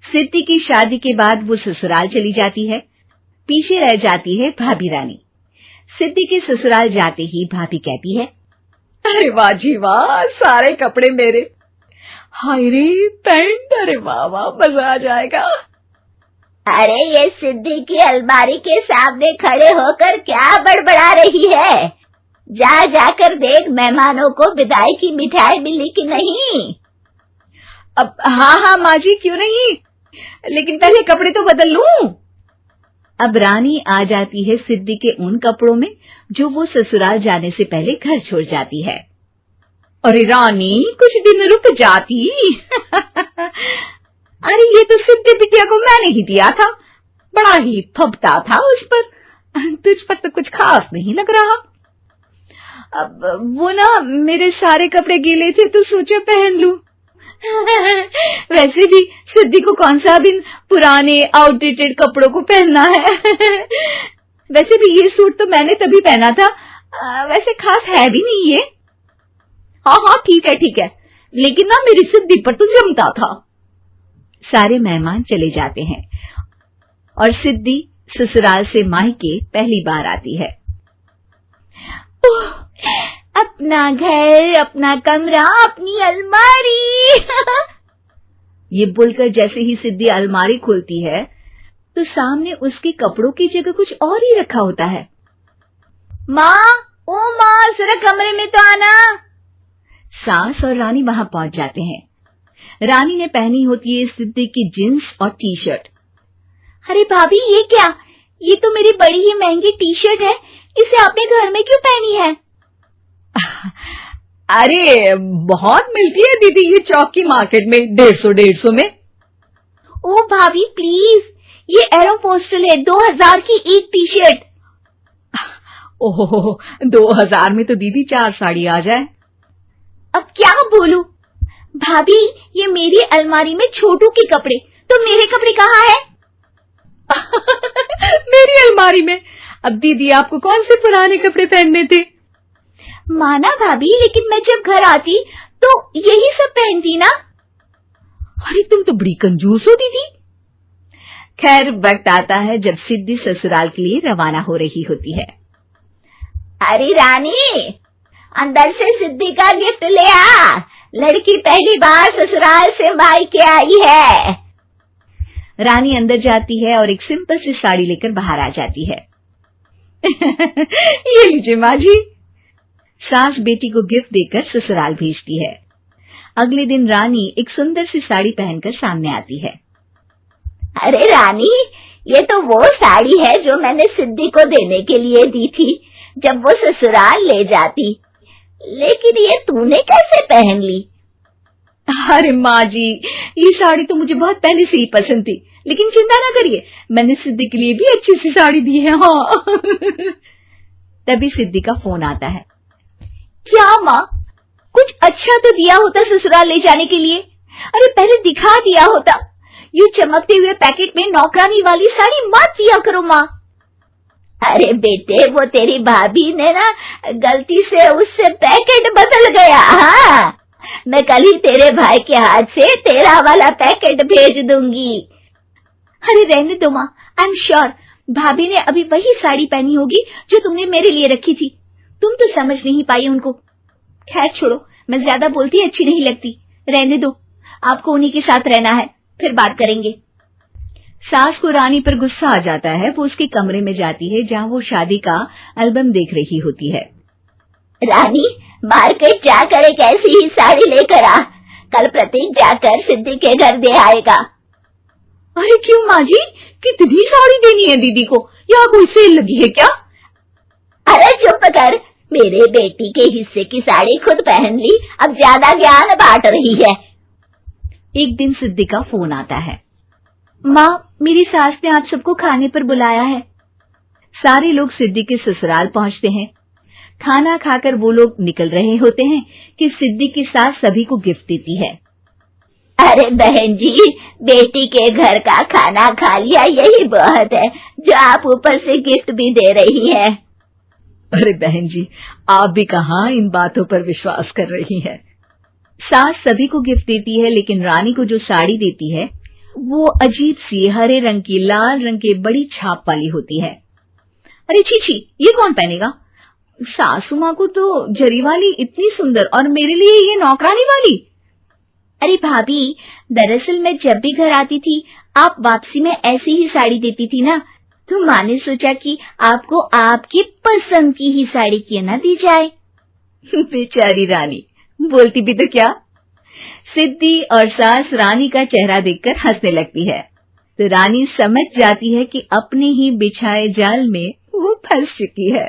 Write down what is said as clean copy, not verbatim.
सिद्धि की शादी के बाद वो ससुराल चली जाती है। पीछे रह जाती है भाभी रानी। सिद्धि के ससुराल जाते ही भाभी कहती है, अरे वाह जी वाह, सारे कपड़े मेरे। हाय रे पैंट, अरे वाह वाह, मजा आ जाएगा। अरे ये सिद्धि की अलमारी के सामने खड़े होकर क्या बड़बड़ा रही है? जाकर देख मेहमानों को विदाई की मिठाई मिली कि नहीं। अब हाँ माँ जी, क्यों नहीं, लेकिन पहले कपड़े तो बदल लूं। अब रानी आ जाती है सिद्धि के उन कपड़ों में जो वो ससुराल जाने से पहले घर छोड़ जाती है। अरे रानी, कुछ दिन रुक जाती। अरे ये तो सिद्धि बिटिया को मैंने ही दिया था, बड़ा ही फबता था उस पर, तुझ पर तो कुछ खास नहीं लग रहा। अब वो ना मेरे सारे कपड़े गीले थे तो सोचा पहन लूं। वैसे भी सिद्धि को कौन सा भी पुराने आउटडेटेड कपड़ों को पहनना है। वैसे भी ये सूट तो मैंने तभी पहना था, वैसे खास है भी नहीं ये। हाँ ठीक है, लेकिन ना मेरी सिद्धि पर तो जमता था। सारे मेहमान चले जाते हैं और सिद्धि ससुराल से मायके पहली बार आती है। अपना घर, अपना कमरा, अपनी अलमारी। ये बोलकर जैसे ही सिद्धि अलमारी खोलती है तो सामने उसके कपड़ों की जगह कुछ और ही रखा होता है। माँ, ओ माँ, जरा कमरे में तो आना। सास और रानी वहां पहुंच जाते हैं। रानी ने पहनी होती है सिद्धि की जींस और टी शर्ट। अरे भाभी, ये क्या? ये तो मेरी बड़ी ही महंगी टी शर्ट है, इसे आपने घर में क्यों पहनी है? अरे बहुत मिलती है दीदी ये चौक की मार्केट में, 150 में। ओ भाभी प्लीज, ये एरोपोस्टल है, 2000 की एक टी शर्ट। ओहो, 2000 में तो दीदी 4 साड़ी आ जाए। अब क्या बोलूं? भाभी, ये मेरी अलमारी में छोटू के कपड़े, तो मेरे कपड़े कहाँ हैं? मेरी अलमारी में? अब दीदी आपको कौन से पुराने कपड़े पहनने थे? माना भाभी, लेकिन मैं जब घर आती तो यही सब पहनती ना। अरे तुम तो बड़ी कंजूस हो दीदी। खैर, वक्त आता है जब सिद्धि ससुराल के लिए रवाना हो रही होती है। अरे रानी, अंदर से सिद्धि का गिफ्ट ले आ, लड़की पहली बार ससुराल से मायके आई है। रानी अंदर जाती है और एक सिंपल सी साड़ी लेकर बाहर आ जाती है। ये लीजिए माँ जी। सास बेटी को गिफ्ट देकर ससुराल भेजती है। अगले दिन रानी एक सुंदर सी साड़ी पहनकर सामने आती है। अरे रानी, ये तो वो साड़ी है जो मैंने सिद्धि को देने के लिए दी थी जब वो ससुराल ले जाती, लेकिन ये तूने कैसे पहन ली? अरे माँ जी, ये साड़ी तो मुझे बहुत पहले से ही पसंद थी, लेकिन चिंता ना करिए, मैंने सिद्धि के लिए भी अच्छी सी साड़ी दी है। हाँ। तभी सिद्धि का फोन आता है। क्या माँ, कुछ अच्छा तो दिया होता ससुराल ले जाने के लिए। अरे पहले दिखा दिया होता। यूं चमकते हुए पैकेट में नौकरानी वाली साड़ी मत दिया करो माँ। अरे बेटे, वो तेरी भाभी ने ना गलती से उससे पैकेट बदल गया। हाँ, मैं कल ही तेरे भाई के हाथ से तेरा वाला पैकेट भेज दूंगी। अरे रहने दो माँ, आई एम श्योर भाभी ने अभी वही साड़ी पहनी होगी जो तुमने मेरे लिए रखी थी। तुम तो समझ नहीं पाई उनको। खैर छोड़ो, मैं ज्यादा बोलती अच्छी नहीं लगती, रहने दो, आपको उन्हीं के साथ रहना है, फिर बात करेंगे। सास को रानी पर गुस्सा आ जाता है। वो उसके कमरे में जाती है जहाँ वो शादी का एल्बम देख रही होती है। रानी, मार्केट जाकर एक ऐसी ही साड़ी लेकर आ, कल प्रतीक जाकर सिद्धि के घर दे आएगा। अरे क्यों माँ जी, कितनी साड़ी देनी है दीदी को? यहाँ कोई सेल लगी है क्या? अरे चुप कर, मेरे बेटी के हिस्से की साड़ी खुद पहन ली, अब ज्यादा ज्ञान बांट रही है। एक दिन सिद्धि का फोन आता है। माँ, मेरी सास ने आप सबको खाने पर बुलाया है। सारे लोग सिद्धि के ससुराल पहुंचते हैं। खाना खाकर वो लोग निकल रहे होते हैं कि सिद्धि की सास सभी को गिफ्ट देती है। अरे बहन जी, बेटी के घर का खाना खा लिया, यही बहुत है जो आप ऊपर से गिफ्ट भी दे रही है। अरे बहन जी, आप भी कहाँ इन बातों पर विश्वास कर रही हैं। सास सभी को गिफ्ट देती है, लेकिन रानी को जो साड़ी देती है वो अजीब सी हरे रंग की लाल रंग के बड़ी छाप वाली होती है। अरे छी, ये कौन पहनेगा? सासू माँ को तो जरी वाली इतनी सुंदर, और मेरे लिए ये नौकरानी वाली। अरे भाभी, दरअसल मैं जब भी घर आती थी आप वापसी में ऐसी ही साड़ी देती थी ना, तो माँ ने सोचा कि आपको आपकी पसंद की ही साड़ी क्यों ना दी जाए। बेचारी रानी, बोलती भी तो क्या। सिद्धि और सास रानी का चेहरा देखकर हंसने लगती है, तो रानी समझ जाती है कि अपने ही बिछाए जाल में वो फंस चुकी है।